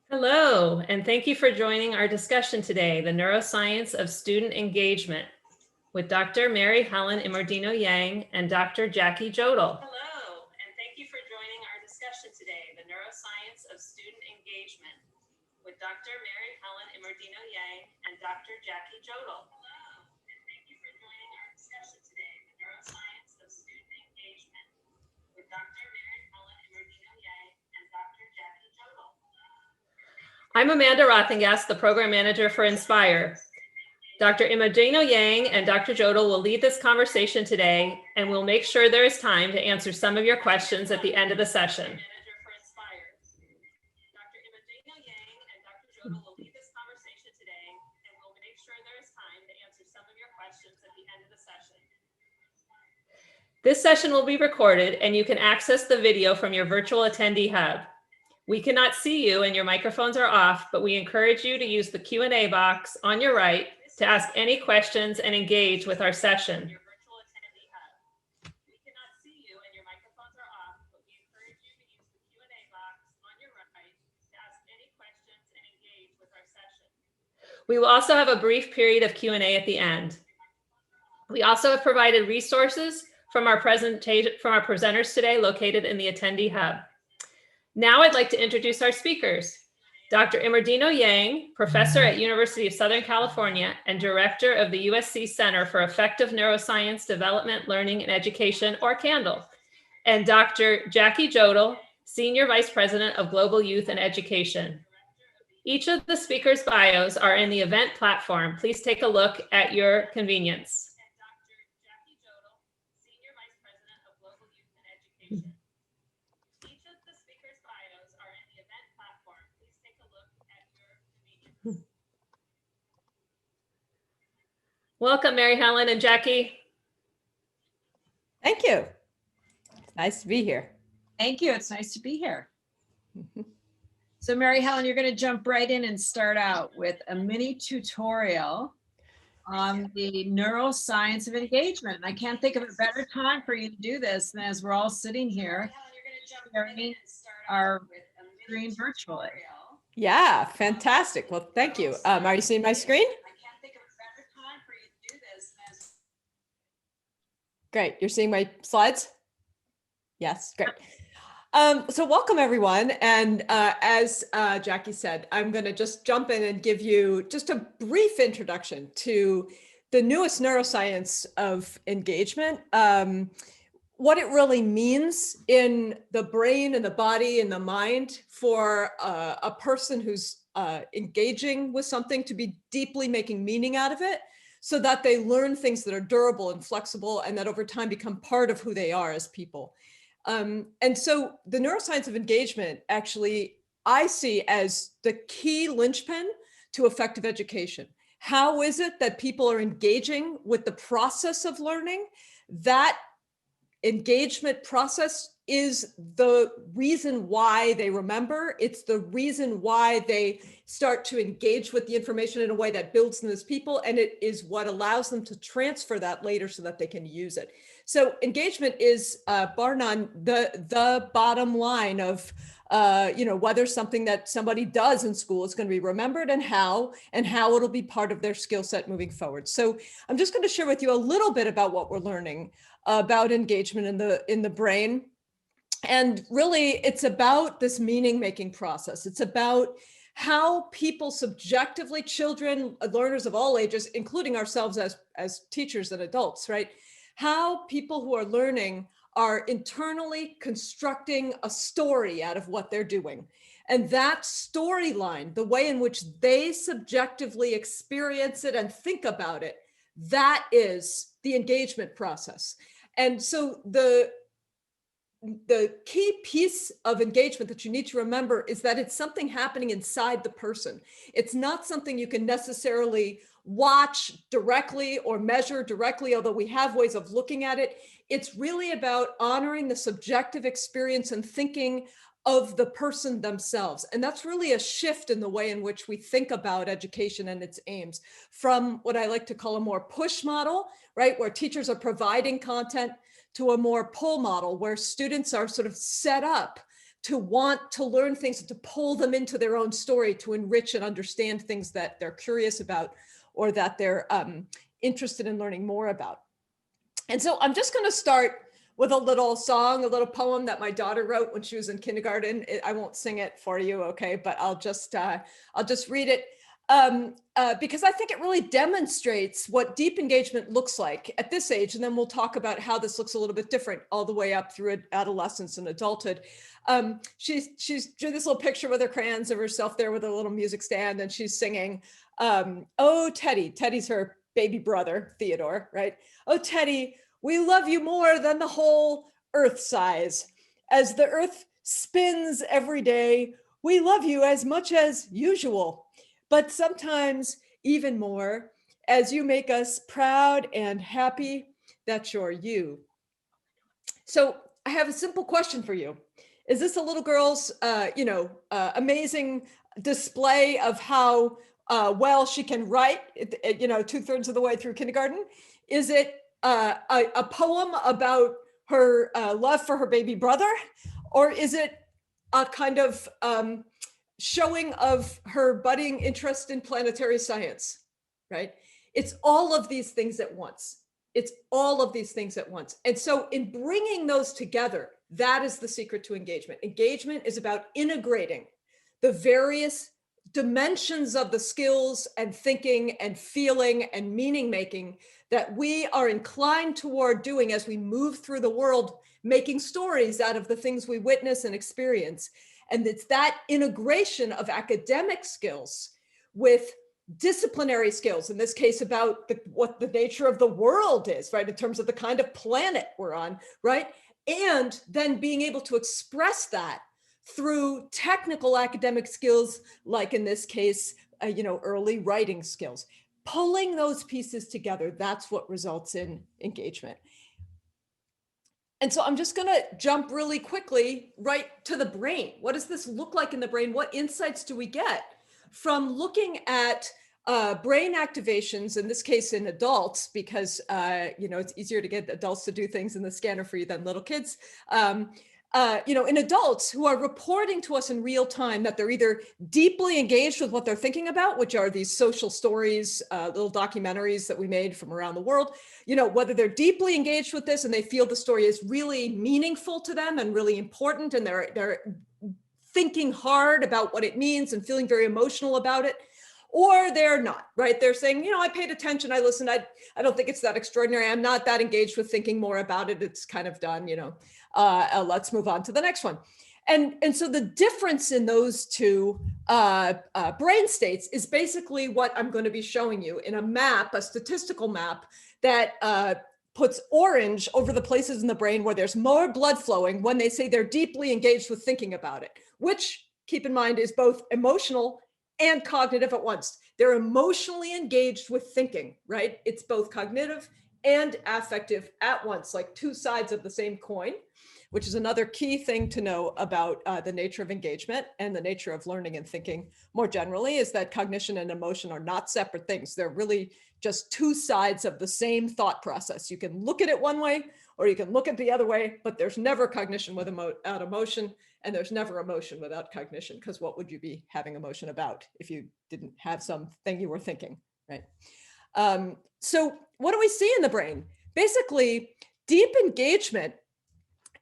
Hello, and thank you for joining our discussion today, The Neuroscience of Student Engagement, with Dr. Mary Helen Immordino-Yang and Dr. Jackie Jodl. Hello, and thank you for joining our discussion today, The Neuroscience of Student Engagement, with Dr. Mary Helen Immordino-Yang and Dr. Jackie Jodl. Hello, and thank you for joining our discussion today, The Neuroscience of Student Engagement, with Dr. Mary Helen Immordino-Yang and Dr. Jackie Jodl. I'm Amanda Rothengast, the Program Manager for Inspire. Dr. Immordino-Yang and Dr. Jodl will lead this conversation today, and we'll make sure there is time to answer some of your questions at the end of the session. This session will be recorded, and you can access the video from your virtual attendee hub. We cannot see you and your microphones are off, but we encourage you to use the Q&A box on your right to ask any questions and engage with our session. We will also have a brief period of Q&A at the end. We also have provided resources from our presenters today located in the attendee hub. Now I'd like to introduce our speakers. Dr. Immordino-Yang, professor at University of Southern California and director of the USC Center for Effective Neuroscience Development, Learning, and Education, or CANDLE, and Dr. Jackie Jodl, senior vice president of Global Youth and Education. Each of the speakers' bios are in the event platform. Please take a look at your convenience. Welcome, Mary Helen and Jackie. Thank you. It's nice to be here. Thank you. It's nice to be here. So Mary Helen, you're going to jump right in and start out with a mini tutorial on the neuroscience of engagement. I can't think of a better time for you to do this than as we're all sitting here sharing our screen virtually. Yeah, fantastic. Well, thank you. Are you seeing my screen? Great. You're seeing my slides? Yes, great. So welcome everyone. And as Jackie said, I'm going to just jump in and give you just a brief introduction to the newest neuroscience of engagement, what it really means in the brain and the body and the mind for a person who's engaging with something to be deeply making meaning out of it, so that they learn things that are durable and flexible and that over time become part of who they are as people. And so the neuroscience of engagement, actually, I see as the key linchpin to effective education. How is it that people are engaging with the process of learning? That engagement process is the reason why they remember. It's the reason why they start to engage with the information in a way that builds them as people, and it is what allows them to transfer that later so that they can use it. So engagement is, bar none, the bottom line of whether something that somebody does in school is going to be remembered and how it'll be part of their skill set moving forward. So I'm just going to share with you a little bit about what we're learning about engagement in the brain. And really, it's about this meaning-making process. It's about how people subjectively, children, learners of all ages, including ourselves as teachers and adults, right? How people who are learning are internally constructing a story out of what they're doing. And that storyline, the way in which they subjectively experience it and think about it, that is the engagement process. And so the key piece of engagement that you need to remember is that it's something happening inside the person. It's not something you can necessarily watch directly or measure directly, although we have ways of looking at it. It's really about honoring the subjective experience and thinking of the person themselves. And that's really a shift in the way in which we think about education and its aims, from what I like to call a more push model, right, where teachers are providing content, to a more pull model where students are sort of set up to want to learn things, to pull them into their own story, to enrich and understand things that they're curious about or that they're interested in learning more about. And so I'm just going to start with a little song, a little poem that my daughter wrote when she was in kindergarten. I won't sing it for you, okay? But I'll just read it because I think it really demonstrates what deep engagement looks like at this age. And then we'll talk about how this looks a little bit different all the way up through adolescence and adulthood. She's drew this little picture with her crayons of herself there with a little music stand, and she's singing, "Oh, Teddy." Teddy's her baby brother, Theodore, right? "Oh, Teddy, we love you more than the whole earth size. As the earth spins every day, we love you as much as usual, but sometimes even more, as you make us proud and happy that you're you." So I have a simple question for you. Is this a little girl's, amazing display of how well she can write, 2/3 of the way through kindergarten? Is it a poem about her love for her baby brother? Or is it a kind of showing of her budding interest in planetary science, right? It's all of these things at once. It's all of these things at once. And so in bringing those together, that is the secret to engagement. Engagement is about integrating the various dimensions of the skills and thinking and feeling and meaning making that we are inclined toward doing as we move through the world, making stories out of the things we witness and experience. And it's that integration of academic skills with disciplinary skills, in this case about what the nature of the world is, right, in terms of the kind of planet we're on, right? And then being able to express that through technical academic skills, like in this case, early writing skills. Pulling those pieces together, that's what results in engagement. And so I'm just going to jump really quickly right to the brain. What does this look like in the brain? What insights do we get from looking at brain activations, in this case in adults, because it's easier to get adults to do things in the scanner for you than little kids. In adults who are reporting to us in real time that they're either deeply engaged with what they're thinking about, which are these social stories, little documentaries that we made from around the world, whether they're deeply engaged with this and they feel the story is really meaningful to them and really important, and they're thinking hard about what it means and feeling very emotional about it, or they're not, right? They're saying, I paid attention, I listened, I don't think it's that extraordinary, I'm not that engaged with thinking more about it, it's kind of done, let's move on to the next one. And so the difference in those two brain states is basically what I'm going to be showing you in a map, a statistical map that puts orange over the places in the brain where there's more blood flowing when they say they're deeply engaged with thinking about it, which, keep in mind, is both emotional and cognitive at once. They're emotionally engaged with thinking, right? It's both cognitive and affective at once, like two sides of the same coin, which is another key thing to know about the nature of engagement and the nature of learning and thinking more generally, is that cognition and emotion are not separate things. They're really just two sides of the same thought process. You can look at it one way or you can look at the other way, but there's never cognition without emotion, and there's never emotion without cognition, because what would you be having emotion about if you didn't have something you were thinking, right? So what do we see in the brain? Basically, deep engagement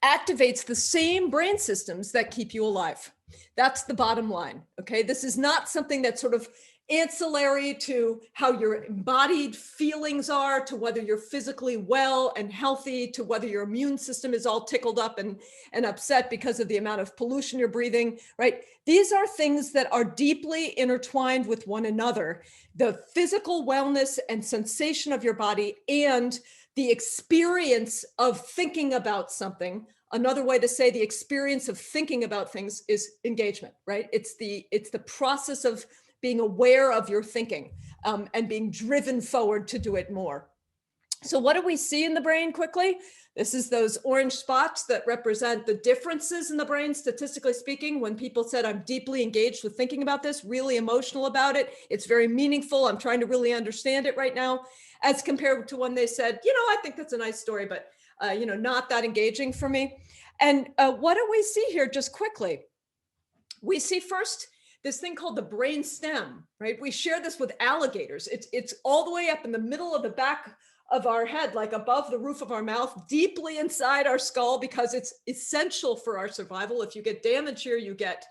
activates the same brain systems that keep you alive. That's the bottom line, okay? This is not something that's sort of ancillary to how your embodied feelings are, to whether you're physically well and healthy, to whether your immune system is all tickled up and upset because of the amount of pollution you're breathing, right? These are things that are deeply intertwined with one another. The physical wellness and sensation of your body and the experience of thinking about something. Another way to say the experience of thinking about things is engagement, right? It's the process of being aware of your thinking and being driven forward to do it more. So what do we see in the brain quickly? This is those orange spots that represent the differences in the brain, statistically speaking. When people said, I'm deeply engaged with thinking about this, really emotional about it, it's very meaningful, I'm trying to really understand it right now, as compared to when they said, I think that's a nice story, but not that engaging for me. And what do we see here just quickly? We see first this thing called the brain stem, right? We share this with alligators. It's all the way up in the middle of the back of our head, like above the roof of our mouth, deeply inside our skull, because it's essential for our survival. If you get damage here, you get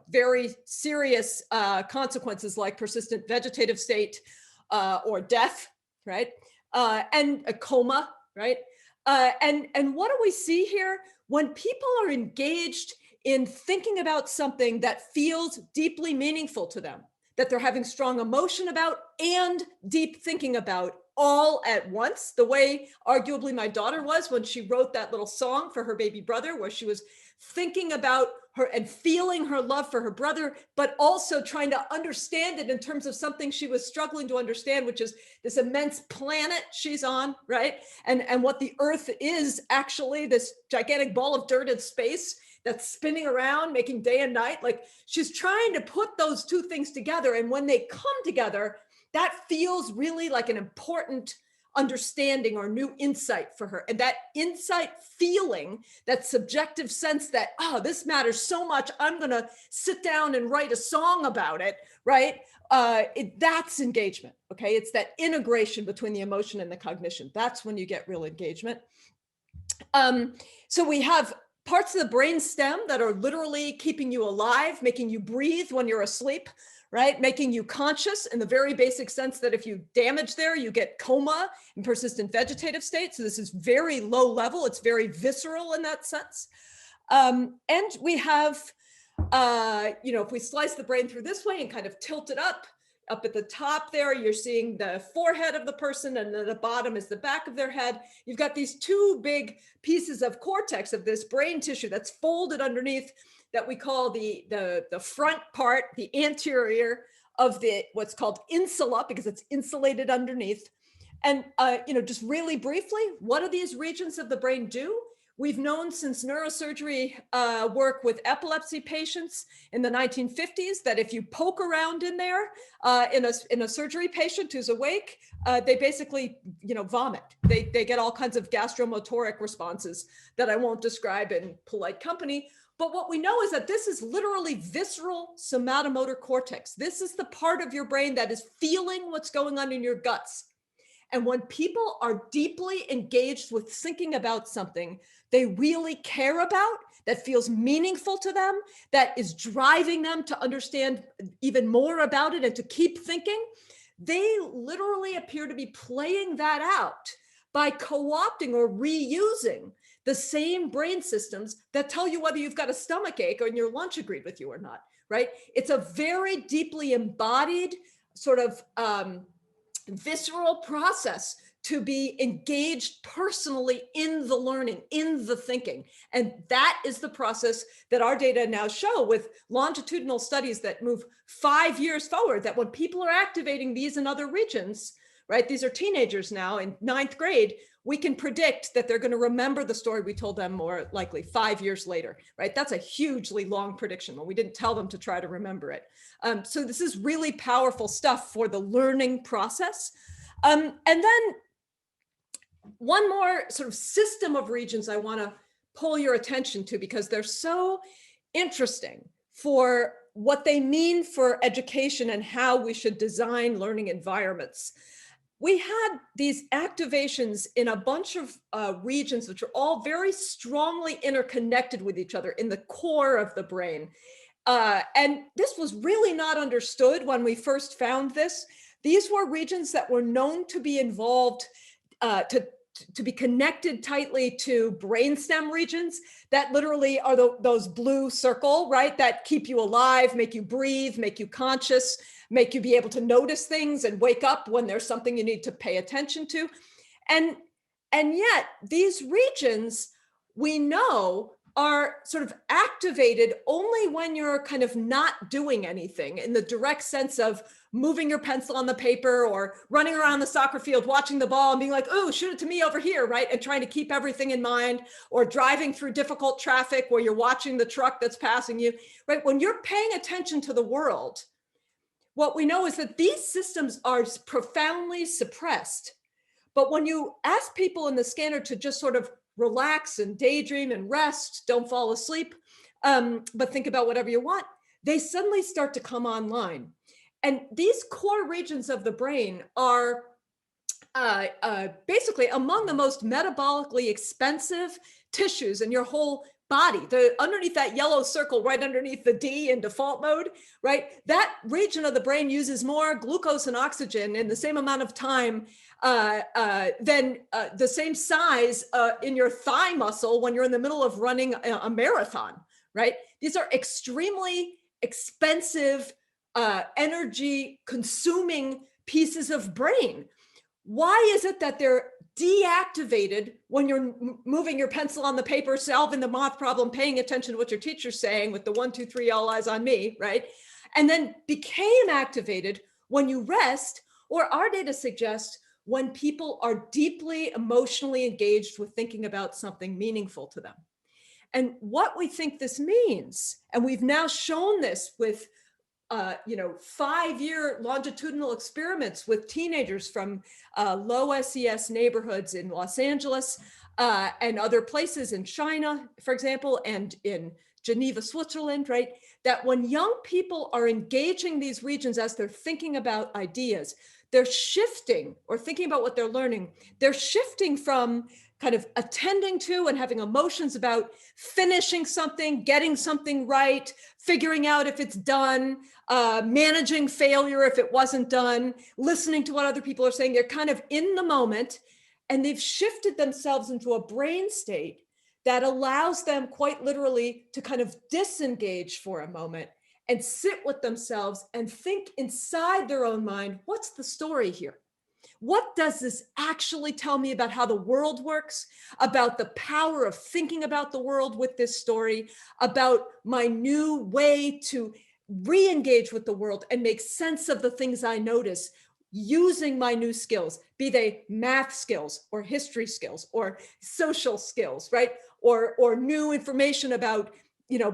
very serious consequences like persistent vegetative state or death, right? And a coma, right? And what do we see here? When people are engaged in thinking about something that feels deeply meaningful to them, that they're having strong emotion about and deep thinking about all at once, the way arguably my daughter was when she wrote that little song for her baby brother, where she was thinking about her and feeling her love for her brother, but also trying to understand it in terms of something she was struggling to understand, which is this immense planet she's on, right? And what the earth is actually, this gigantic ball of dirt in space that's spinning around, making day and night. Like, she's trying to put those two things together. And when they come together, that feels really like an important understanding or new insight for her. And that insight feeling, that subjective sense that, oh, this matters so much, I'm going to sit down and write a song about it, right? That's engagement, okay? It's that integration between the emotion and the cognition. That's when you get real engagement. So we have parts of the brain stem that are literally keeping you alive, making you breathe when you're asleep, right? Making you conscious in the very basic sense that if you damage there, you get coma and persistent vegetative state. So this is very low level. It's very visceral in that sense. And we have, if we slice the brain through this way and kind of tilt it up at the top there, you're seeing the forehead of the person, and at the bottom is the back of their head. You've got these two big pieces of cortex of this brain tissue that's folded underneath, that we call the front part, the anterior of what's called insula, because it's insulated underneath. And just really briefly, what do these regions of the brain do? We've known since neurosurgery work with epilepsy patients in the 1950s that if you poke around in there in a surgery patient who's awake, they basically vomit. They get all kinds of gastromotoric responses that I won't describe in polite company. But what we know is that this is literally visceral somatomotor cortex. This is the part of your brain that is feeling what's going on in your guts. And when people are deeply engaged with thinking about something they really care about, that feels meaningful to them, that is driving them to understand even more about it and to keep thinking, they literally appear to be playing that out by co-opting or reusing the same brain systems that tell you whether you've got a stomach ache or your lunch agreed with you or not, right? It's a very deeply embodied sort of visceral process to be engaged personally in the learning, in the thinking. And that is the process that our data now show with longitudinal studies that move 5 years forward, that when people are activating these and other regions, right, these are teenagers now in 9th grade, we can predict that they're going to remember the story we told them more likely 5 years later, right? That's a hugely long prediction. Well, we didn't tell them to try to remember it. So this is really powerful stuff for the learning process. And then one more sort of system of regions I want to pull your attention to, because they're so interesting for what they mean for education and how we should design learning environments. We had these activations in a bunch of regions, which are all very strongly interconnected with each other in the core of the brain. And this was really not understood when we first found this. These were regions that were known to be involved, to be connected tightly to brainstem regions that literally are those blue circle, right? That keep you alive, make you breathe, make you conscious, make you be able to notice things and wake up when there's something you need to pay attention to. And yet these regions, we know, are sort of activated only when you're kind of not doing anything in the direct sense of moving your pencil on the paper or running around the soccer field, watching the ball and being like, oh, shoot it to me over here, right? And trying to keep everything in mind, or driving through difficult traffic where you're watching the truck that's passing you, right? When you're paying attention to the world, what we know is that these systems are profoundly suppressed. But when you ask people in the scanner to just sort of relax and daydream and rest, don't fall asleep, but think about whatever you want, they suddenly start to come online. And these core regions of the brain are basically among the most metabolically expensive tissues in your whole body. Underneath that yellow circle, right underneath the D in default mode, right? That region of the brain uses more glucose and oxygen in the same amount of time than the same size in your thigh muscle when you're in the middle of running a marathon, right? These are extremely expensive, energy consuming pieces of brain. Why is it that they're deactivated when you're moving your pencil on the paper, solving the math problem, paying attention to what your teacher's saying with the 1, 2, 3, all eyes on me, right? And then became activated when you rest, or our data suggests when people are deeply emotionally engaged with thinking about something meaningful to them. And what we think this means, and we've now shown this with 5-year longitudinal experiments with teenagers from low SES neighborhoods in Los Angeles and other places in China, for example, and in Geneva, Switzerland, right? That when young people are engaging these regions as they're thinking about ideas, they're shifting, or thinking about what they're learning, they're shifting from kind of attending to and having emotions about finishing something, getting something right, figuring out if it's done, managing failure if it wasn't done, listening to what other people are saying. They're kind of in the moment, and they've shifted themselves into a brain state that allows them quite literally to kind of disengage for a moment and sit with themselves and think inside their own mind, what's the story here? What does this actually tell me about how the world works, about the power of thinking about the world with this story, about my new way to re-engage with the world and make sense of the things I notice using my new skills, be they math skills or history skills or social skills, right? Or new information about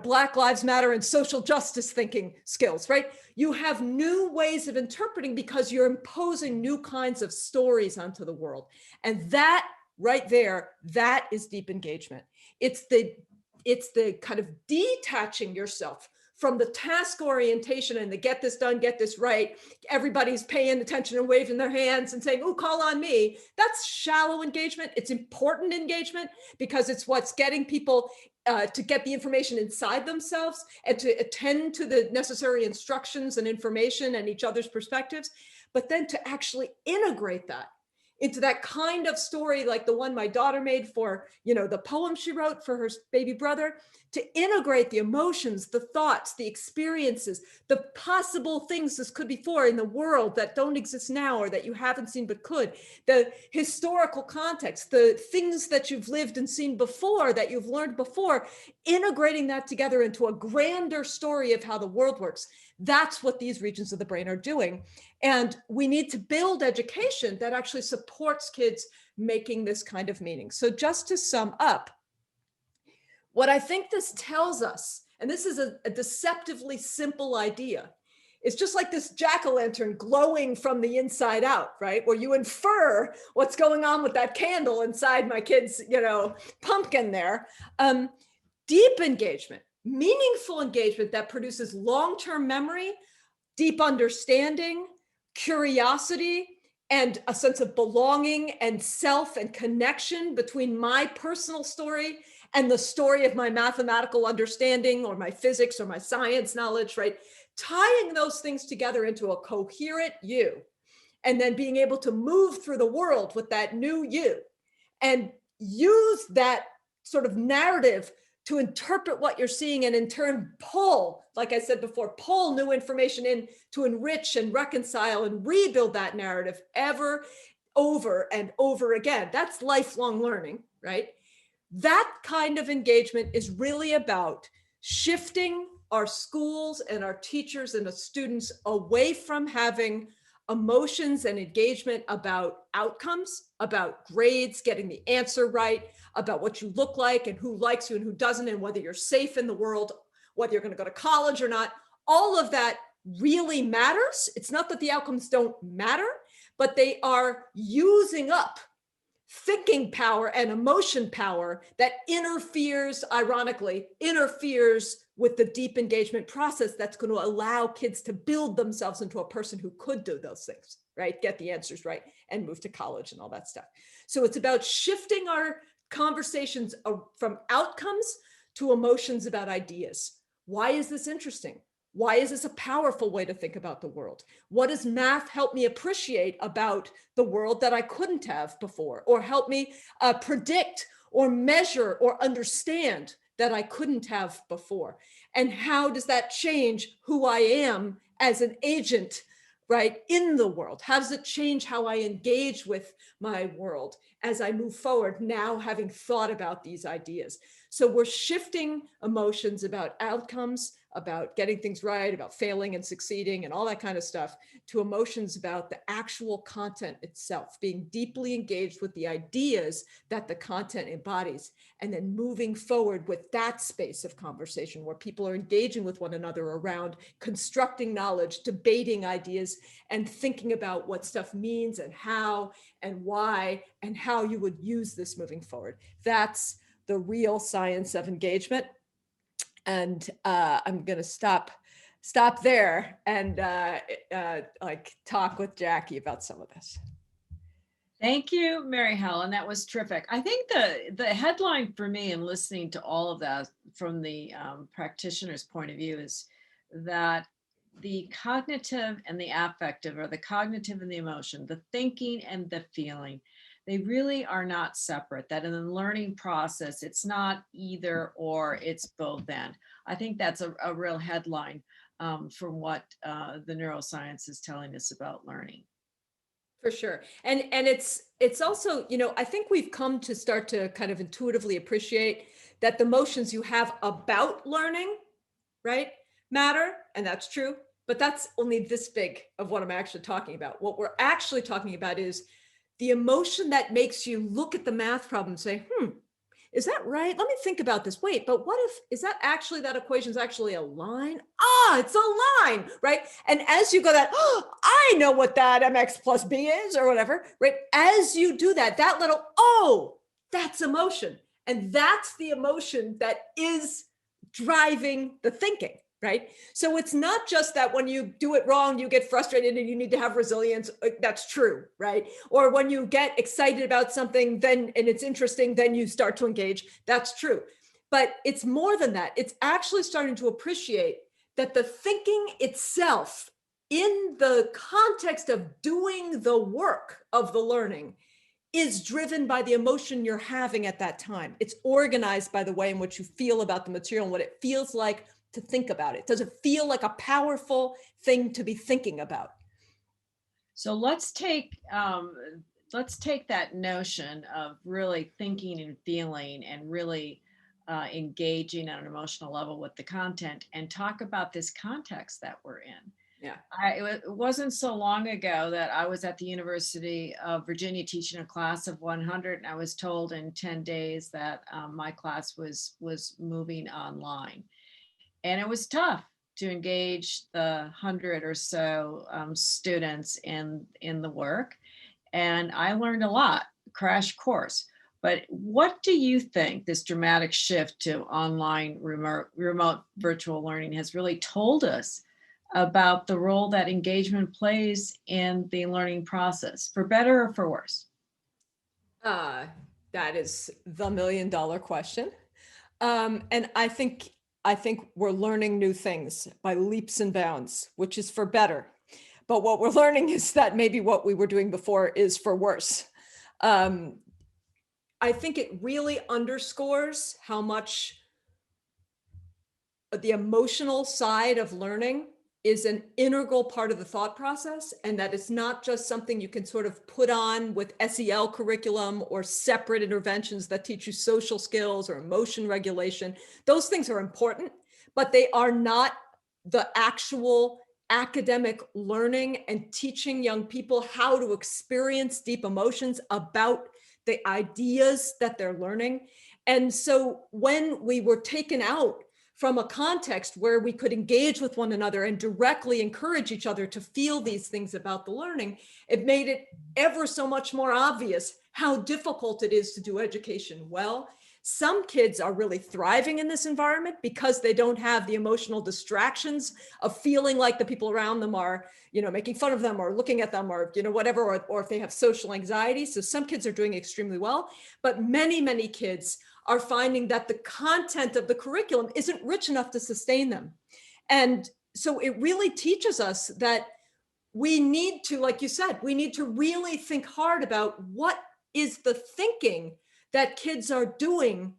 Black Lives Matter and social justice thinking skills, right? You have new ways of interpreting because you're imposing new kinds of stories onto the world. And that right there, that is deep engagement. It's the kind of detaching yourself from the task orientation and the get this done, get this right. Everybody's paying attention and waving their hands and saying, oh, call on me. That's shallow engagement. It's important engagement because it's what's getting people to get the information inside themselves and to attend to the necessary instructions and information and each other's perspectives, but then to actually integrate that into that kind of story like the one my daughter made for, the poem she wrote for her baby brother, to integrate the emotions, the thoughts, the experiences, the possible things this could be for in the world that don't exist now or that you haven't seen but could, the historical context, the things that you've lived and seen before, that you've learned before, integrating that together into a grander story of how the world works. That's what these regions of the brain are doing. And we need to build education that actually supports kids making this kind of meaning. So just to sum up, what I think this tells us, and this is a deceptively simple idea, it's just like this jack-o'-lantern glowing from the inside out, right? Where you infer what's going on with that candle inside my kid's, pumpkin there. Deep engagement, meaningful engagement that produces long-term memory, deep understanding, curiosity, and a sense of belonging and self and connection between my personal story and the story of my mathematical understanding or my physics or my science knowledge, right? Tying those things together into a coherent you, and then being able to move through the world with that new you and use that sort of narrative to interpret what you're seeing and in turn pull, like I said before, pull new information in to enrich and reconcile and rebuild that narrative over and over again. That's lifelong learning, right? That kind of engagement is really about shifting our schools and our teachers and the students away from having emotions and engagement about outcomes, about grades, getting the answer right, about what you look like and who likes you and who doesn't, and whether you're safe in the world, whether you're going to go to college or not. All of that really matters. It's not that the outcomes don't matter, but they are using up thinking power and emotion power that ironically, interferes with the deep engagement process that's going to allow kids to build themselves into a person who could do those things, right? Get the answers right and move to college and all that stuff. So it's about shifting our conversations from outcomes to emotions about ideas. Why is this interesting? Why is this a powerful way to think about the world? What does math help me appreciate about the world that I couldn't have before, or help me predict or measure or understand that I couldn't have before? And how does that change who I am as an agent, right, in the world? How does it change how I engage with my world as I move forward, now having thought about these ideas? So we're shifting emotions about outcomes, about getting things right, about failing and succeeding and all that kind of stuff, to emotions about the actual content itself, being deeply engaged with the ideas that the content embodies, and then moving forward with that space of conversation where people are engaging with one another around constructing knowledge, debating ideas, and thinking about what stuff means and how and why and how you would use this moving forward. That's the real science of engagement. And I'm going to stop there and like talk with Jackie about some of this. Thank you, Mary Helen. That was terrific. I think the headline for me in listening to all of that from the practitioner's point of view is that the cognitive and the affective, or the cognitive and the emotion, the thinking and the feeling, they really are not separate. That in the learning process, it's not either or, it's both and. I think that's a real headline from what the neuroscience is telling us about learning. For sure. And it's also, you know, I think we've come to start to kind of intuitively appreciate that the emotions you have about learning, right, matter. And that's true. But that's only this big of what I'm actually talking about. What we're actually talking about is the emotion that makes you look at the math problem and say, is that right? Let me think about this. Wait, but what if, is that actually, that equation is actually a line? Ah, it's a line, right? And as you go that, oh, I know what that mx plus b is or whatever, right? As you do that, that little, oh, that's emotion. And that's the emotion that is driving the thinking, right? So it's not just that when you do it wrong, you get frustrated and you need to have resilience. That's true, right? Or when you get excited about something, then, and it's interesting, then you start to engage. That's true. But it's more than that. It's actually starting to appreciate that the thinking itself, in the context of doing the work of the learning, is driven by the emotion you're having at that time. It's organized by the way in which you feel about the material and what it feels like to think about it. Does it feel like a powerful thing to be thinking about? So let's take that notion of really thinking and feeling and really engaging on an emotional level with the content and talk about this context that we're in. Yeah. It wasn't so long ago that I was at the University of Virginia teaching a class of 100, and I was told in 10 days that my class was moving online. And it was tough to engage the 100 or so students in the work. And I learned a lot, crash course. But what do you think this dramatic shift to online remote virtual learning has really told us about the role that engagement plays in the learning process, for better or for worse? That is the $1 million question. And I think we're learning new things by leaps and bounds, which is for better. But what we're learning is that maybe what we were doing before is for worse. I think it really underscores how much the emotional side of learning is an integral part of the thought process, and that it's not just something you can sort of put on with SEL curriculum or separate interventions that teach you social skills or emotion regulation. Those things are important, but they are not the actual academic learning and teaching young people how to experience deep emotions about the ideas that they're learning. And so when we were taken out from a context where we could engage with one another and directly encourage each other to feel these things about the learning, it made it ever so much more obvious how difficult it is to do education well. Some kids are really thriving in this environment because they don't have the emotional distractions of feeling like the people around them are, making fun of them or looking at them or, whatever, or if they have social anxiety. So some kids are doing extremely well, but many, many kids are finding that the content of the curriculum isn't rich enough to sustain them. And so it really teaches us that we need to, like you said, we need to really think hard about what is the thinking that kids are doing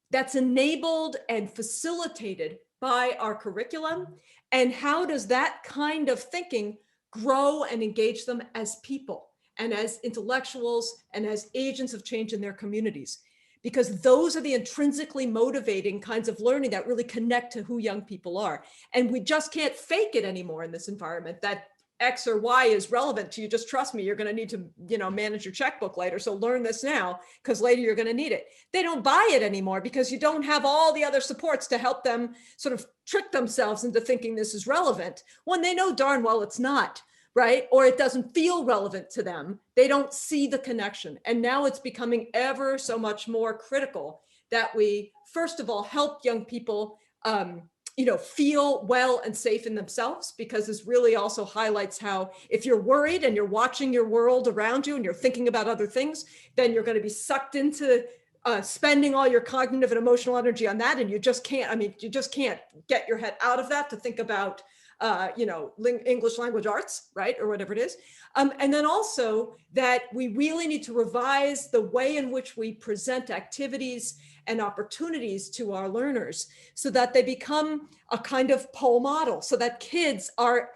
that's enabled and facilitated by our curriculum, and how does that kind of thinking grow and engage them as people and as intellectuals and as agents of change in their communities, because those are the intrinsically motivating kinds of learning that really connect to who young people are. And we just can't fake it anymore in this environment that X or Y is relevant to you. Just trust me, you're going to need to, manage your checkbook later. So learn this now, because later you're going to need it. They don't buy it anymore because you don't have all the other supports to help them sort of trick themselves into thinking this is relevant when they know darn well it's not, right? Or it doesn't feel relevant to them. They don't see the connection. And now it's becoming ever so much more critical that we, first of all, help young people feel well and safe in themselves, because this really also highlights how if you're worried and you're watching your world around you and you're thinking about other things, then you're going to be sucked into spending all your cognitive and emotional energy on that. And you just can't get your head out of that to think about, English language arts, right? Or whatever it is. And then also that we really need to revise the way in which we present activities and opportunities to our learners so that they become a kind of pole model, so that kids are,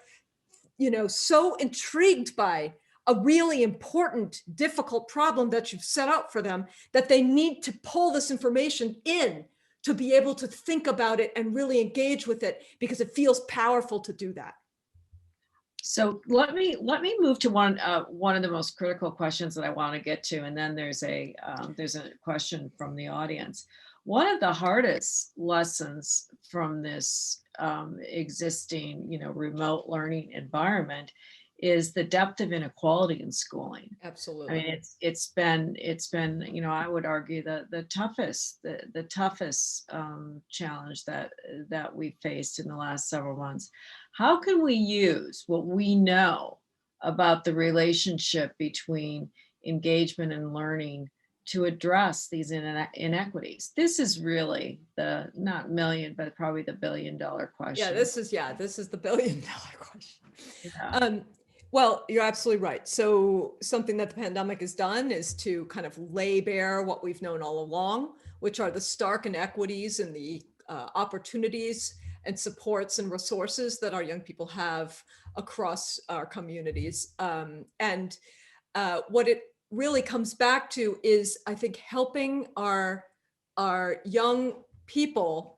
so intrigued by a really important, difficult problem that you've set out for them that they need to pull this information in to be able to think about it and really engage with it, because it feels powerful to do that. So let me move to one of the most critical questions that I want to get to, and then there's a question from the audience. One of the hardest lessons from this existing, remote learning environment is the depth of inequality in schooling. Absolutely. I mean, it's been, I would argue the toughest challenge that we faced in the last several months. How can we use what we know about the relationship between engagement and learning to address these inequities? This is really the not million, but probably the $1 billion question. Yeah, this is the $1 billion question. Yeah. Well, you're absolutely right. So something that the pandemic has done is to kind of lay bare what we've known all along, which are the stark inequities and the opportunities and supports and resources that our young people have across our communities. And what it really comes back to is, I think, helping our young people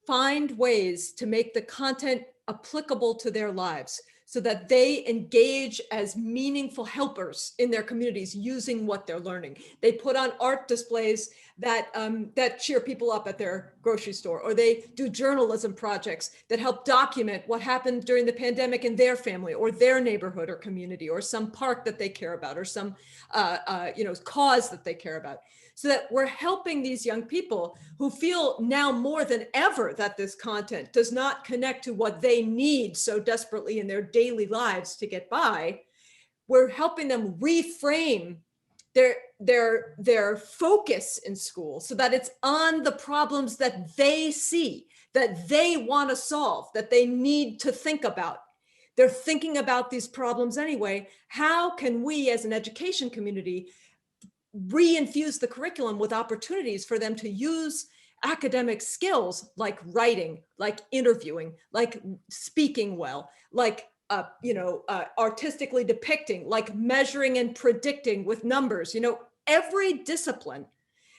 find ways to make the content applicable to their lives, so that they engage as meaningful helpers in their communities using what they're learning. They put on art displays that cheer people up at their grocery store, or they do journalism projects that help document what happened during the pandemic in their family or their neighborhood or community, or some park that they care about, or some cause that they care about. So that we're helping these young people who feel now more than ever that this content does not connect to what they need so desperately in their daily lives to get by. We're helping them reframe their focus in school so that it's on the problems that they see, that they want to solve, that they need to think about. They're thinking about these problems anyway. How can we as an education community reinfuse the curriculum with opportunities for them to use academic skills like writing, like interviewing, like speaking well, like artistically depicting, like measuring and predicting with numbers. Every discipline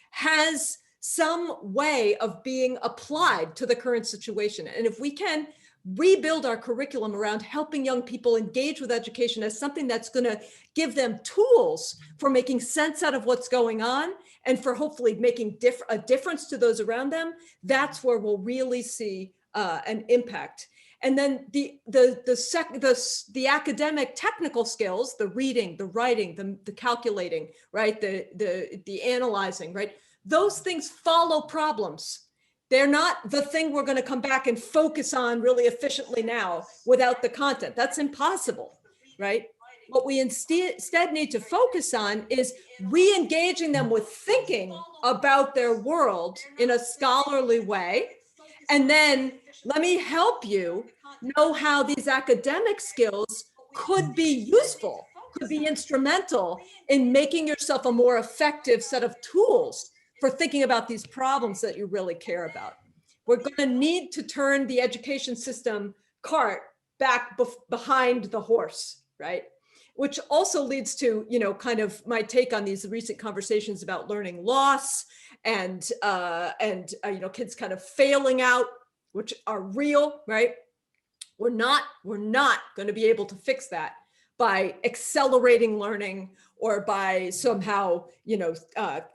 has some way of being applied to the current situation. And if we can rebuild our curriculum around helping young people engage with education as something that's going to give them tools for making sense out of what's going on and for hopefully making a difference to those around them, that's where we'll really see an impact. And then the academic technical skills, the reading, the writing, the calculating, right? The analyzing, right? Those things follow problems. They're not the thing we're going to come back and focus on really efficiently now without the content. That's impossible, right? What we instead need to focus on is re-engaging them with thinking about their world in a scholarly way. And then let me help you know how these academic skills could be useful, could be instrumental in making yourself a more effective set of tools for thinking about these problems that you really care about. We're going to need to turn the education system cart back behind the horse, right? Which also leads to, you know, kind of my take on these recent conversations about learning loss and you know, kids kind of failing out, which are real, right? We're not going to be able to fix that by accelerating learning or by somehow, you know,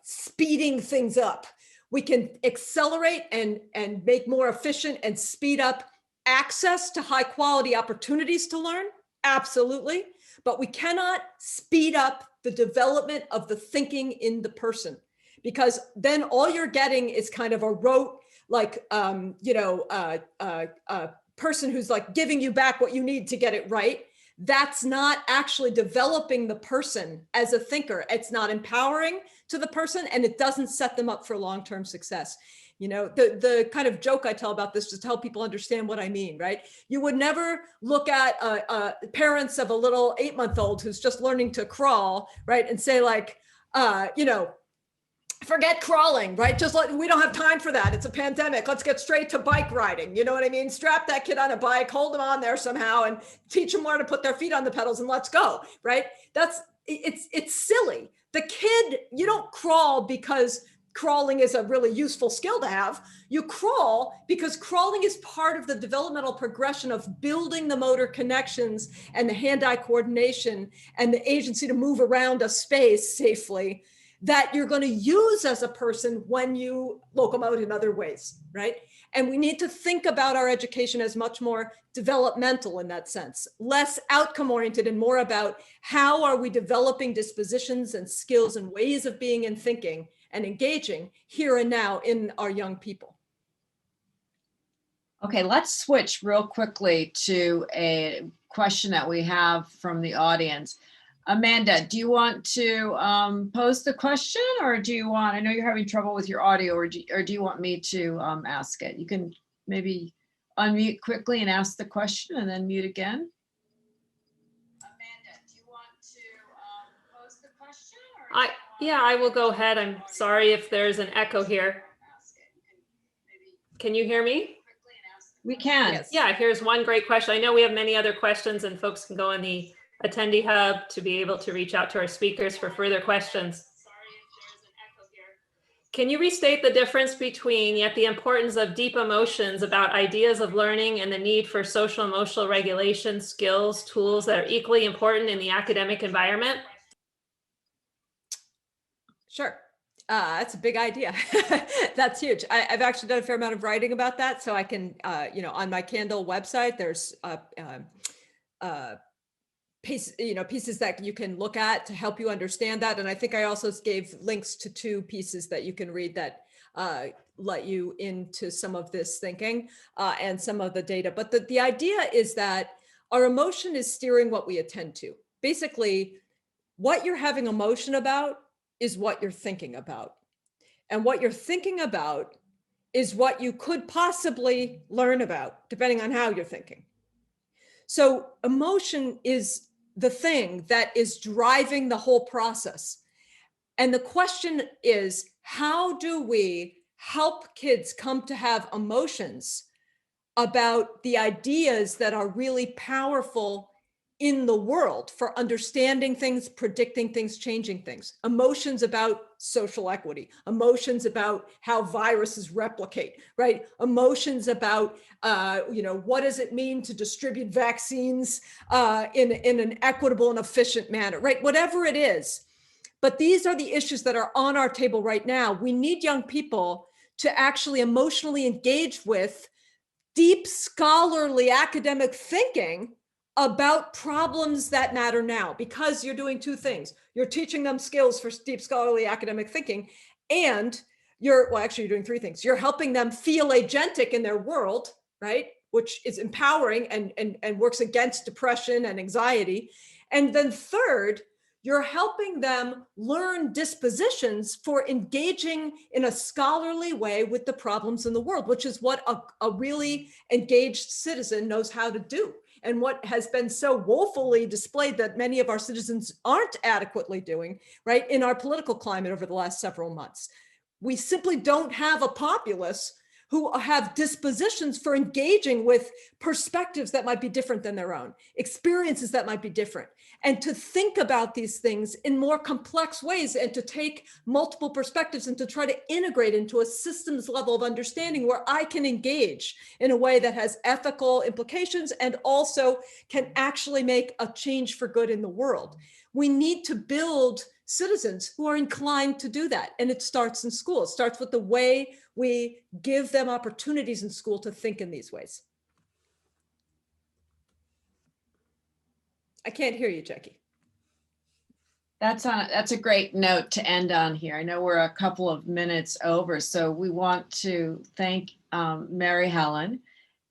speeding things up. We can accelerate and make more efficient and speed up access to high quality opportunities to learn. Absolutely. But we cannot speed up the development of the thinking in the person, because then all you're getting is kind of a rote, like, you know, person who's like giving you back what you need to get it right. That's not actually developing the person as a thinker. It's not empowering to the person, and it doesn't set them up for long-term success. You know, the kind of joke I tell about this just to help people understand what I mean, right? You would never look at parents of a little 8-month-old who's just learning to crawl, right? And say like, you know, forget crawling, right? Just like, we don't have time for that. It's a pandemic. Let's get straight to bike riding. You know what I mean? Strap that kid on a bike, hold them on there somehow, and teach them where to put their feet on the pedals, and let's go, right? It's silly. The kid, you don't crawl because crawling is a really useful skill to have. You crawl because crawling is part of the developmental progression of building the motor connections and the hand-eye coordination and the agency to move around a space safely that you're going to use as a person when you locomote in other ways, right? And we need to think about our education as much more developmental in that sense, less outcome oriented and more about how are we developing dispositions and skills and ways of being and thinking and engaging here and now in our young people. Okay, let's switch real quickly to a question that we have from the audience. Amanda, do you want to pose the question, or do you want, I know you're having trouble with your audio, or do you want me to ask it? You can maybe unmute quickly and ask the question and then mute again. Amanda, do you want to pose the question? Yeah, I will go ahead. I'm sorry if there's an echo here. Can you hear me? We can. Yes. Yeah, here's one great question. I know we have many other questions, and folks can go in the attendee hub to be able to reach out to our speakers for further questions. Can you restate the difference between yet the importance of deep emotions about ideas of learning and the need for social emotional regulation skills, tools that are equally important in the academic environment? Sure. That's a big idea. That's huge. I've actually done a fair amount of writing about that. So I can, you know, on my Candle website, there's pieces that you can look at to help you understand that. And I think I also gave links to 2 pieces that you can read that let you into some of this thinking and some of the data. But the idea is that our emotion is steering what we attend to. Basically, what you're having emotion about is what you're thinking about. And what you're thinking about is what you could possibly learn about, depending on how you're thinking. So emotion is the thing that is driving the whole process. And the question is, how do we help kids come to have emotions about the ideas that are really powerful in the world for understanding things, predicting things, changing things? Emotions about social equity, emotions about how viruses replicate, right? Emotions about, you know, what does it mean to distribute vaccines in an equitable and efficient manner, right? Whatever it is. But these are the issues that are on our table right now. We need young people to actually emotionally engage with deep scholarly academic thinking about problems that matter now, because you're doing two things. You're teaching them skills for deep scholarly academic thinking, and you're doing three things. You're helping them feel agentic in their world, right? Which is empowering and works against depression and anxiety. And then third, you're helping them learn dispositions for engaging in a scholarly way with the problems in the world, which is what a really engaged citizen knows how to do, and what has been so woefully displayed that many of our citizens aren't adequately doing, right, in our political climate over the last several months. We simply don't have a populace who have dispositions for engaging with perspectives that might be different than their own, experiences that might be different, and to think about these things in more complex ways, and to take multiple perspectives and to try to integrate into a systems level of understanding where I can engage in a way that has ethical implications and also can actually make a change for good in the world. We need to build citizens who are inclined to do that. And it starts in school. It starts with the way we give them opportunities in school to think in these ways. I can't hear you, Jackie. That's a great note to end on here. I know we're a couple of minutes over, so we want to thank Mary Helen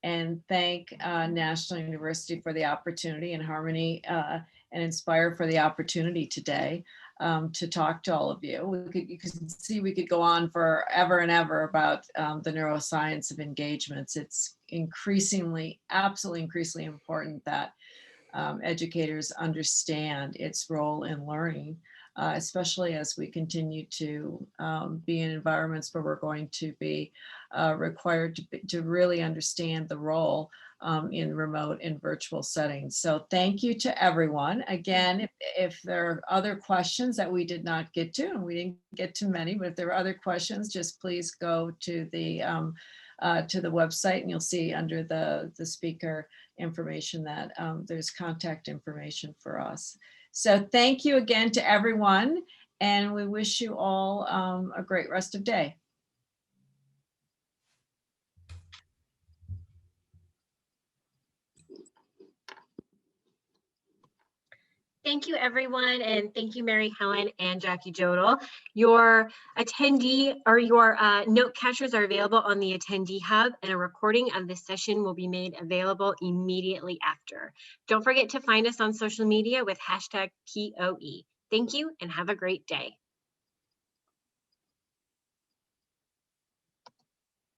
and thank National University for the opportunity, and Harmony and Inspire for the opportunity today to talk to all of you. You can see we could go on forever and ever about the neuroscience of engagements. It's absolutely increasingly important that educators understand its role in learning, especially as we continue to be in environments where we're going to be required to really understand the role in remote and virtual settings. So thank you to everyone. Again, if there are other questions that we did not get to, and we didn't get to many, but if there are other questions, just please go to the website, and you'll see under the speaker information that there's contact information for us. So thank you again to everyone, and we wish you all a great rest of day. Thank you, everyone, and thank you, Mary Helen and Jackie Jodl. Your attendee or your note catchers are available on the attendee hub, and a recording of this session will be made available immediately after. Don't forget to find us on social media with #POE. Thank you and have a great day.